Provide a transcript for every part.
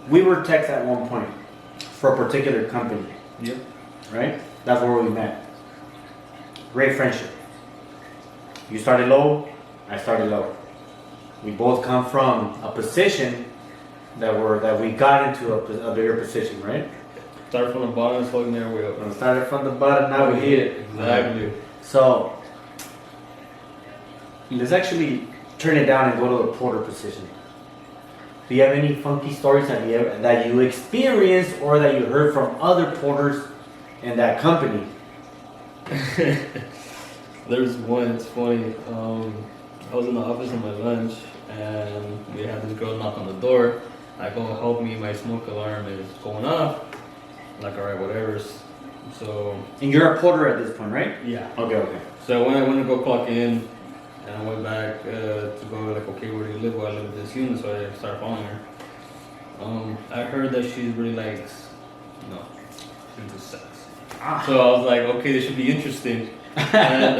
we were techs at one point for a particular company. Yep. Right? That's where we met. Great friendship. You started low, I started low. We both come from a position that we got into a bigger position, right? Start from the bottom and floating their way up. We started from the bottom, now we hit it. Exactly. So let's actually turn it down and go to the porter position. Do you have any funky stories that you experienced or that you heard from other porters in that company? There's one, it's funny. I was in the office on my lunch and we had this girl knock on the door. I go, help me, my smoke alarm is going off. I'm like, alright, whatever. So. And you're a porter at this point, right? Yeah. Okay. So when I went to go clock in, and I went back to go like, okay, where do you live? Well, I live at this unit, so I started following her. I heard that she really likes, she's into sex. So I was like, okay, this should be interesting. And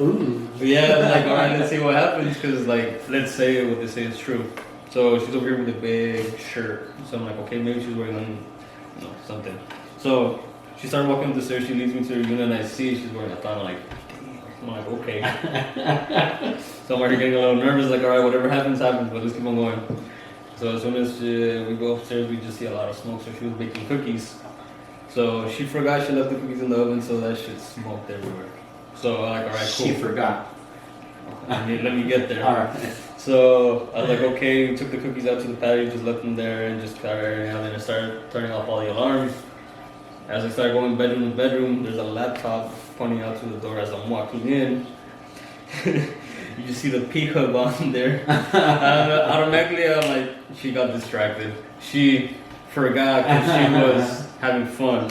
ooh. yeah, I was like, all right, let's see what happens, because like, let's say what they say is true. So she's over here with a big shirt. So I'm like, okay, maybe she's wearing something. So she started walking up the stairs. She leads me to her unit, and I see she's wearing a thong. I'm like, okay. So I'm already getting a little nervous. Like, all right, whatever happens, happens. But let's keep on going. So as soon as we go upstairs, we just see a lot of smoke. So she was baking cookies. So she forgot she left the cookies in the oven, so that shit smoked everywhere. So I'm like, all right, cool. She forgot. Let me get there. All right. So I was like, okay, we took the cookies out to the patio, just left them there, and just carried out. And I started turning off all the alarms. As I started going bedroom to bedroom, there's a laptop pointing out to the door as I'm walking in. You just see the P-hub on there. Automatically, I'm like, she got distracted. She forgot that she was having fun.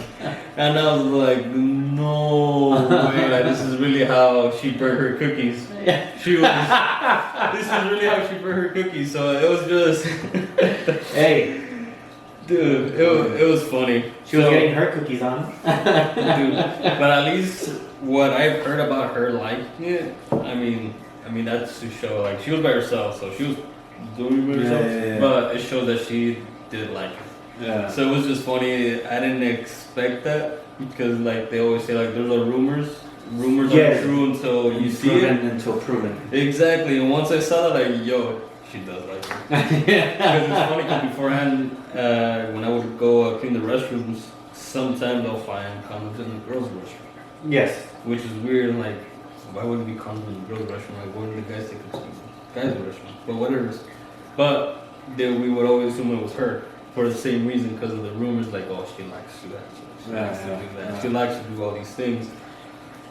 And I was like, no way, like, this is really how she burned her cookies. This is really how she burned her cookies. So it was just, hey. Dude, it was funny. She was getting her cookies on. Dude, but at least what I've heard about her liking it, I mean that's to show, like, she was by herself, so she was doing it by herself. Yeah. But it showed that she did like it. Yeah. So it was just funny. I didn't expect that, because like they always say, like, there's a rumors aren't true until you see it. Until proven. Exactly. And once I saw that, like, yo, she does like it. Because it's funny, because beforehand, when I would go clean the restrooms, sometimes I'll find condoms in the girls' restroom. Yes. Which is weird. Like, why would it be condoms in the girls' restroom? Like, why wouldn't the guys take it to the guys' restroom? But whatever. But we would always assume it was her, for the same reason, because of the rumors, like, oh, she likes to do that. She likes to do that. Yeah. She likes to do all these things.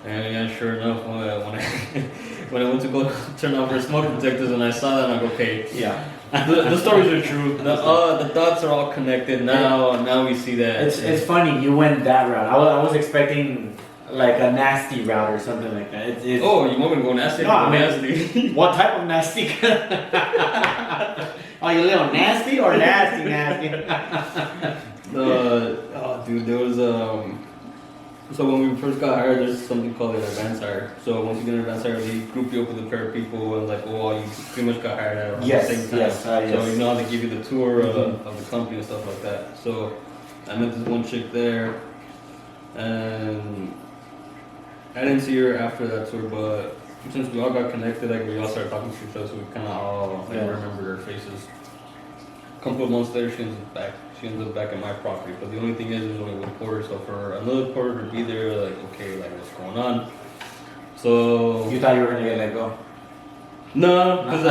And yeah, sure enough, when I went to go turn off her smoke detectors and I saw that, I'm like, okay, yeah, the stories are true. The dots are all connected. Now we see that. It's funny you went that route. I was expecting like a nasty route or something like that. Oh, you want me to go nasty? No, I mean, nasty. What type of nasty? Oh, you little nasty or nasty? Oh, dude, there was So when we first got hired, there's something called an advance hire. So once you get an advance hire, they group you up with a pair of people, and like, oh, you pretty much got hired at the same time. Yes. So you know, they give you the tour of the company and stuff like that. So I met this one chick there, and I didn't see her after that tour, but since we all got connected, like, we all started talking to each other, so we kind of all remembered our faces. A couple of months later, she ends up back at my property. But the only thing is, there's only one porter, so for another porter to be there, like, okay, like, what's going on? So You thought you were gonna get let go? no, because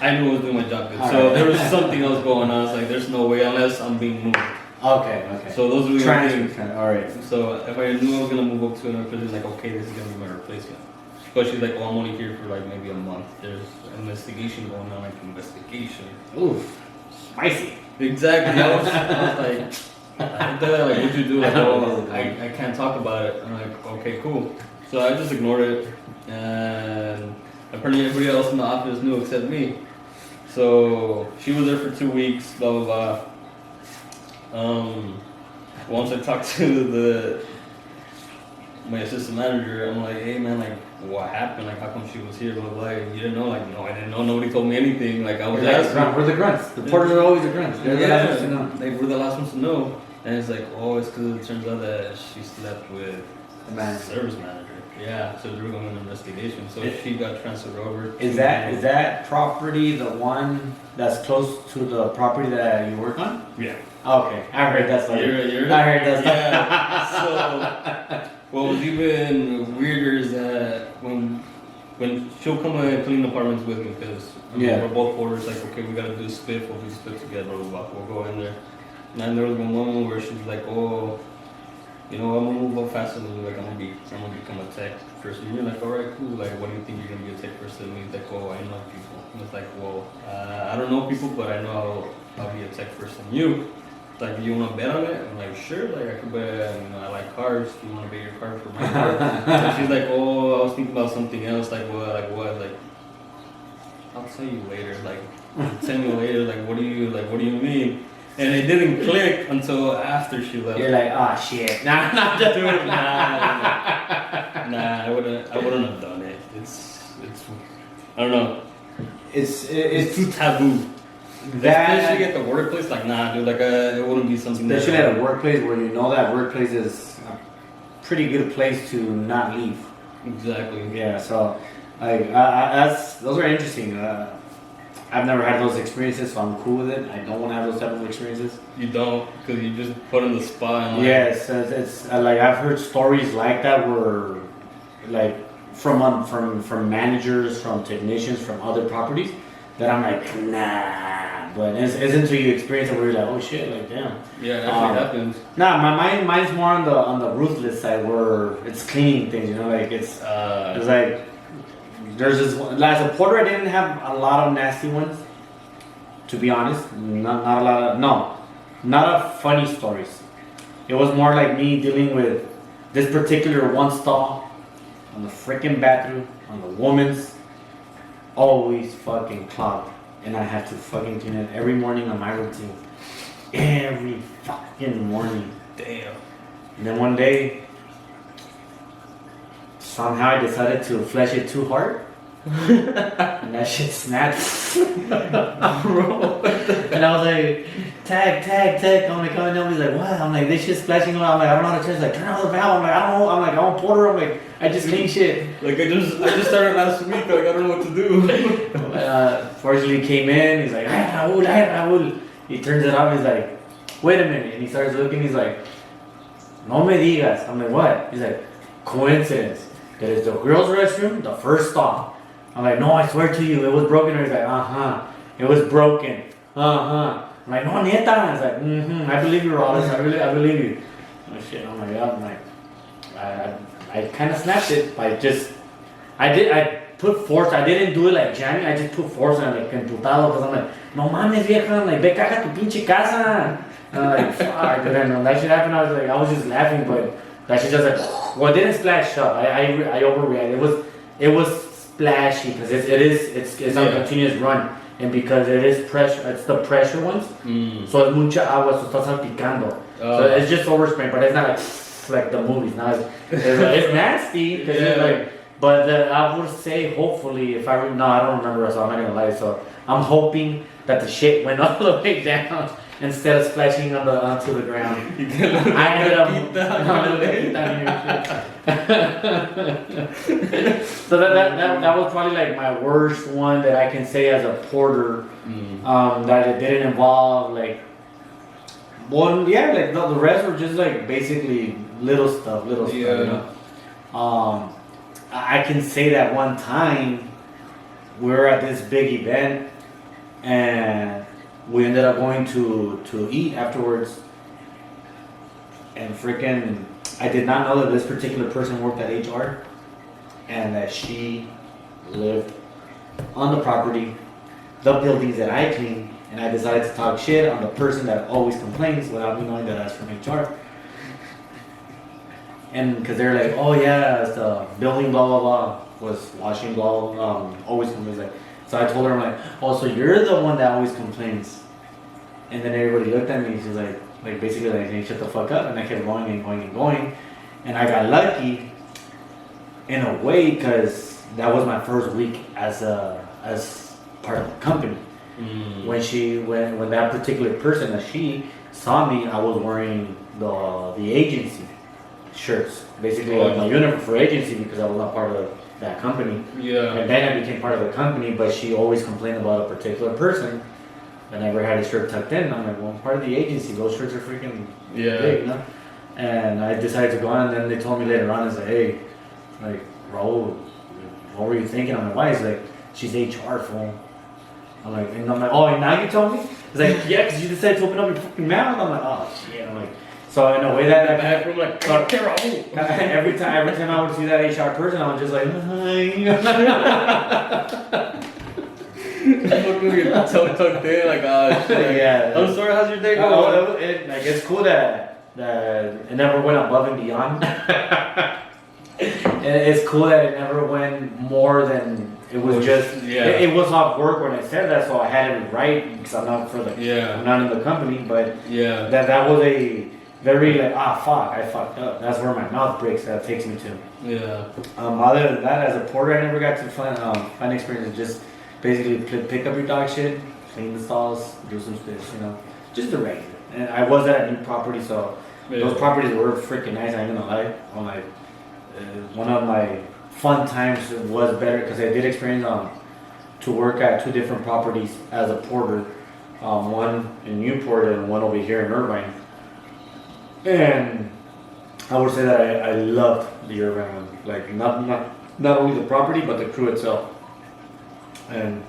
I knew I was doing my job good. So there was something else going on. It's like, there's no way unless I'm being moved. Okay. So those were the only things. Alright. So if I knew I was gonna move up to another position, like, okay, this is gonna be my replacement. But she's like, oh, I'm only here for like maybe a month. There's an investigation going on, like, investigation. Oof, spicy. Exactly. I was like, what'd you do? Like, oh, I can't talk about it. I'm like, okay, cool. So I just ignored it, and apparently everybody else in the office knew except me. So she was there for 2 weeks, blah blah blah. Once I talked to my assistant manager. I'm like, hey man, like what happened? Like how come she was here? Blah blah. You didn't know? Like no, I didn't know. Nobody told me anything. Like I was asking. We're the grunts. The porters are always the grunts. They're the last ones to know. They were the last ones to know. And it's like, oh, it's because it turns out that she slept with the service manager. Yeah, so they were going on an investigation. So she got transferred over. Is that property the one that's close to the property that you work on? Yeah. Okay, I heard that story. I heard that story. Yeah. So what was even weirder is that when she'll come and clean apartments with me because we're both porters, like okay, we gotta do a split, we'll do a split together, we'll go in there. And then there was one moment where she's like, oh, you know, I'm gonna move up faster than you, like I'm gonna become a tech person. And you're like, alright, cool, like what do you think you're gonna be a tech person? And he's like, oh, I know people. And it's like, well, I don't know people, but I know I'll be a tech person. You? Like, you want to bet on it? I'm like, sure, like, I could bet, you know, I like cars, you want to bet your car for my car? And she's like, oh, I was thinking about something else, like, what, like, I'll tell you later, like, tell me later, like, what do you mean? And it didn't click until after she left. You're like, oh shit, nah, dude, I wouldn't have done it. It's, I don't know. It's too taboo. Especially at the workplace, like nah, dude, like it wouldn't be something. Especially at a workplace where you know that workplace is a pretty good place to not leave. Exactly. Yeah. So, like, those are interesting. I've never had those experiences, so I'm cool with it. I don't want to have those type of experiences. You don't, because you just put in the spot. And like, yes, it's like I've heard stories like that where, like, from managers, from technicians, from other properties, that I'm like, nah. But it's until you experience it where you're like, oh shit, like damn. Yeah, it actually happens. Nah, mine's more on the ruthless side where it's cleaning things, you know, like it's like there's this one, as a porter I didn't have a lot of nasty ones, to be honest. Not a lot of funny stories. It was more like me dealing with this particular one stall on the freaking bathroom, on the woman's, always fucking clogged. And I have to fucking clean it every morning on my routine. Every fucking morning. Damn. And then one day, somehow I decided to flash it too hard. And that shit snapped. Bro. And I was like, tag. I'm like, oh, nobody's like, what? I'm like, this shit's splashing on. I'm like, I don't know how to change. Like, turn on the valve. I'm like, I don't know. I'm like, I'm a porter. I'm like, I just clean shit. Like, I just started last week. Like, I don't know what to do. Fortunately, he came in. He's like, ay, Raul. He turns it off. He's like, wait a minute. And he starts looking. He's like, no me digas. I'm like, what? He's like, coincidence. That is the girls' restroom, the first stop. I'm like, no, I swear to you, it was broken. He's like, it was broken. I'm like, no, neta. I was like, I believe you, Rollins. I believe you. Oh shit. I'm like, yeah. I'm like, I kind of snapped it by just, I put force. I didn't do it like jamming. I just put force and like emputado because I'm like, no mames vieja. I'm like, ve caga tu pinche casa. And I'm like, fuck. And then when that shit happened, I was just laughing, but that shit just like, well, it didn't splash up. I overreacted. It was splashy because it's on continuous run, and because it is pressure, it's the pressure ones. So it's mucha agua, so está salpicando. So it's just overspraying, but it's not like the movies. Now it's nasty because it's like. But I would say, hopefully, I don't remember, so I'm not gonna lie. So I'm hoping that the shit went all the way down instead of splashing onto the ground. I ended up so that was probably like my worst one that I can say as a porter. That it didn't involve like one. Yeah, like the rest were just like basically little stuff. You know? I can say that one time we were at this big event and we ended up going to eat afterwards, and freaking I did not know that this particular person worked at HR and that she lived on the property, the buildings that I clean, and I decided to talk shit on the person that always complains without me knowing that that's from HR. And because they're like, oh yeah, it's the building blah blah blah was washing blah always complains. Like, so I told her, I'm like, oh, so you're the one that always complains. And then everybody looked at me. She's like basically like, hey, shut the fuck up. And I kept going and going and going. And I got lucky in a way, because that was my first week as part of the company. When that particular person, she saw me, I was wearing the agency shirts, basically like my uniform for agency, because I was not part of that company. Yeah. And then I became part of the company, but she always complained about a particular person. I never had a shirt tucked in. I'm like, well, I'm part of the agency. Those shirts are freaking big, you know? And I decided to go on, and then they told me later on, I said, hey, like, Raul, what were you thinking? I'm like, why? He's like, she's HR, fool. I'm like, oh, and now you told me? He's like, yeah, because you decided to open up your fucking mouth. I'm like, oh, shit. I'm like, so in a way that bathroom, like, every time I would see that HR person, I was just like, hi. So tucked in, like, oh shit. Yeah. I'm sorry, how's your day going? Like, it's cool that it never went above and beyond. And it's cool that it never went more than it was just. Yeah. It was off work when I said that, so I had it right because I'm not I'm not in the company, but yeah, that was a very like fuck, I fucked up. That's where my mouth breaks. That takes me to. Yeah. Other than that, as a porter, I never got to find experience. Just basically pick up your dog shit, clean the stalls, do some stuff, just the regular. And I was at a new property, so those properties were freaking nice. I ain't gonna lie. One of my fun times was better because I did experience to work at two different properties as a porter, one in Newport and one over here in Irvine. And I would say that I loved the Irvine one, like not only the property but the crew itself, and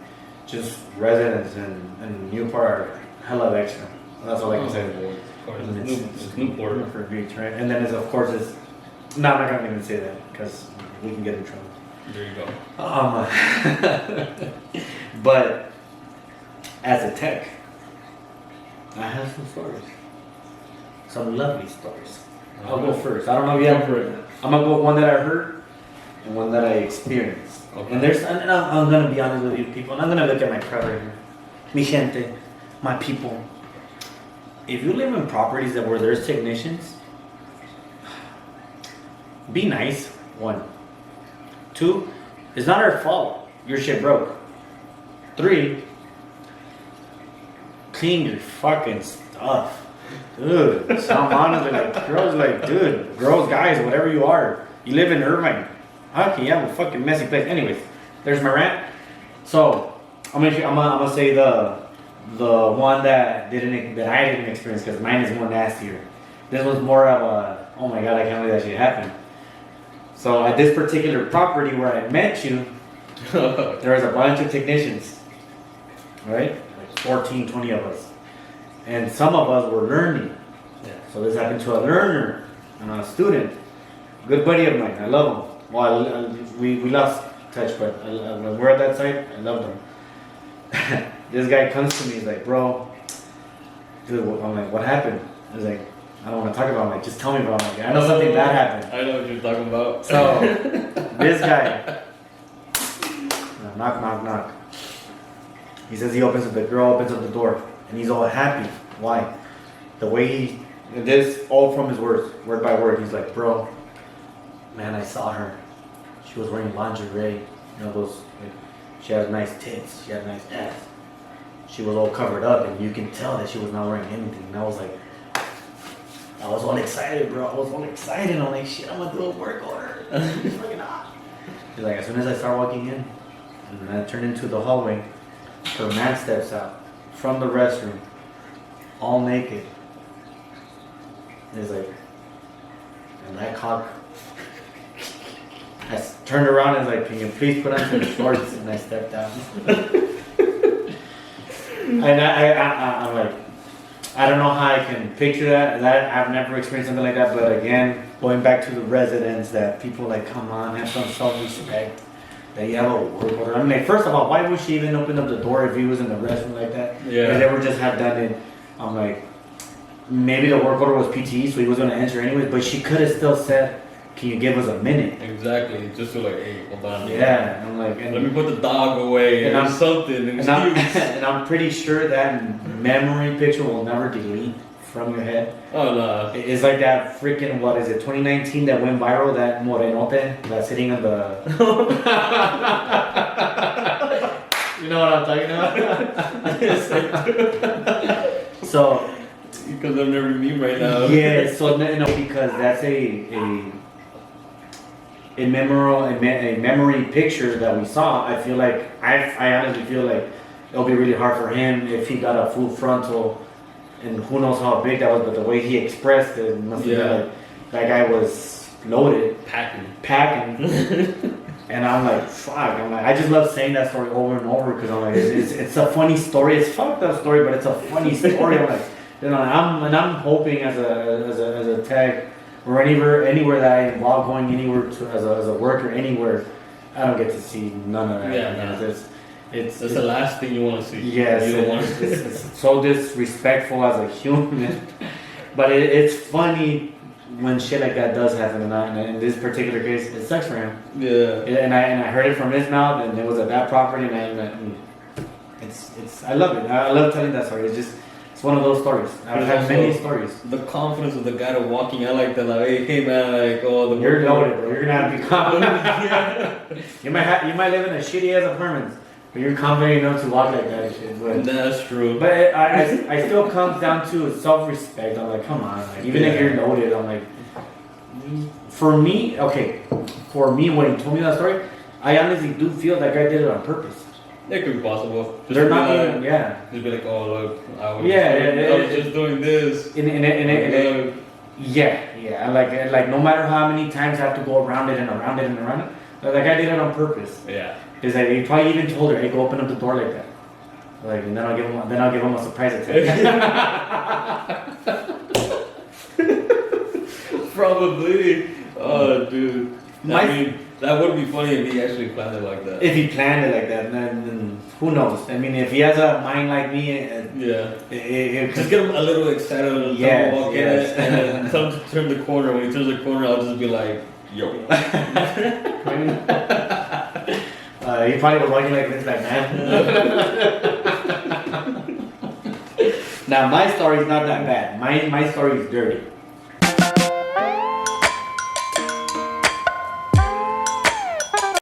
just residents in Newport are hella extra. That's all I can say. Of course, it's Newport for beach, right? And then of course it's. No, I'm not gonna even say that because we can get in trouble. There you go. But as a tech, I have some stories, some lovely stories. I'll go first. I don't know if you have heard. I'm gonna go with one that I heard and one that I experienced. Okay. And I'm gonna be honest with you people, and I'm gonna look at my crowd right here, mi gente, my people. If you live in properties where there's technicians, be nice, 1. 2, it's not our fault your shit broke. 3, clean your fucking stuff. Dude, so I'm honestly girls, guys, whatever you are, you live in Irvine. How can you have a fucking messy place? Anyways, there's my rant. So, I'm gonna say the one that I didn't experience because mine is more nastier. This was more of a, oh my god, I can't believe that shit happened. So at this particular property where I met you, there was a bunch of technicians, right? Like 14, 20 of us. And some of us were learning. Yeah. So this happened to a learner and a student. Good buddy of mine, I love him. Well, we lost touch, but when we're at that site, I loved him. This guy comes to me, he's like, bro, dude, I'm like, what happened? He's like, I don't want to talk about it. I'm like, just tell me about it. I know something bad happened. I know what you're talking about. So, this guy, knock. He says the girl opens up the door, and he's all happy. Why? The way this all from his words, word by word. He's like, bro, man, I saw her. She was wearing lingerie. She has nice tits. She had nice ass. She was all covered up, and you can tell that she was not wearing anything. And I was all excited, bro. I was all excited. I'm like, shit, I'm gonna do a work order. It's fucking hot. He's like, as soon as I start walking in, and I turn into the hallway, her man steps out from the restroom, all naked. He's like, and that cock. I turned around and was like, can you please put on some shorts? And I stepped out. And I'm like, I don't know how I can picture that. I've never experienced something like that. But again, going back to the residents, that people like, come on, have some self-respect. That you have a work order. I mean, like, first of all, why would she even open up the door if he was in the restroom like that? Yeah. If they were just have done it. I'm like, maybe the work order was PTE, so he was going to enter anyways. But she could have still said, can you give us a minute? Exactly, just to like, hey, hold on. Yeah, I'm like, let me put the dog away and or I'm, something. And I'm pretty sure that memory picture will never delete from your head. Oh no. It's like that freaking, what is it, 2019 that went viral, that morenote that's sitting on the... You know what I'm talking about? So... Because I'm never meme right now. Yeah, so because that's a memory picture that we saw. I feel like, I honestly feel like it'll be really hard for him if he got a full frontal, and who knows how big that was, but the way he expressed it must have been like that guy was loaded, packing. And I'm like, fuck. I just love saying that story over and over because I'm like, it's a funny story. It's a fucked up story, but it's a funny story. I'm like, I'm hoping as a tech or anywhere that I involve going anywhere as a worker anywhere, I don't get to see none of that. Yeah, It's the last thing you want to see. Yes, it's so disrespectful as a human. But it's funny when shit like that does happen, and in this particular case, it sucks for him. Yeah. And I heard it from his mouth, and it was at that property, and I love it. I love telling that story. It's one of those stories. I've had many stories. The confidence of the guy walking out like that, like, hey man, like, oh, you're loaded, bro. You're gonna have to be confident. You might live in a shitty ass apartment, but you're confident enough to walk like that and shit. But that's true. But I still comes down to self-respect. I'm like, come on, like, even if you're loaded, I'm like, for me, when he told me that story, I honestly do feel that guy did it on purpose. It could be possible. They're not even, yeah. Just be like, oh look, I was just doing this. Yeah. Like no matter how many times I have to go around it and around it and around it, that guy did it on purpose. Yeah. Is that he probably even told her, hey, go open up the door like that. Like, and then I'll give him a surprise attack. Probably. Oh, dude. I mean, that would be funny if he actually planned it like that. If he planned it like that, then who knows? I mean, if he has a mind like me, just get him a little excited and walk in it, and then tell him to turn the corner. When he turns the corner, I'll just be like, yo. He probably was walking like this, like, man. Now, my story is not that bad. My story is dirty.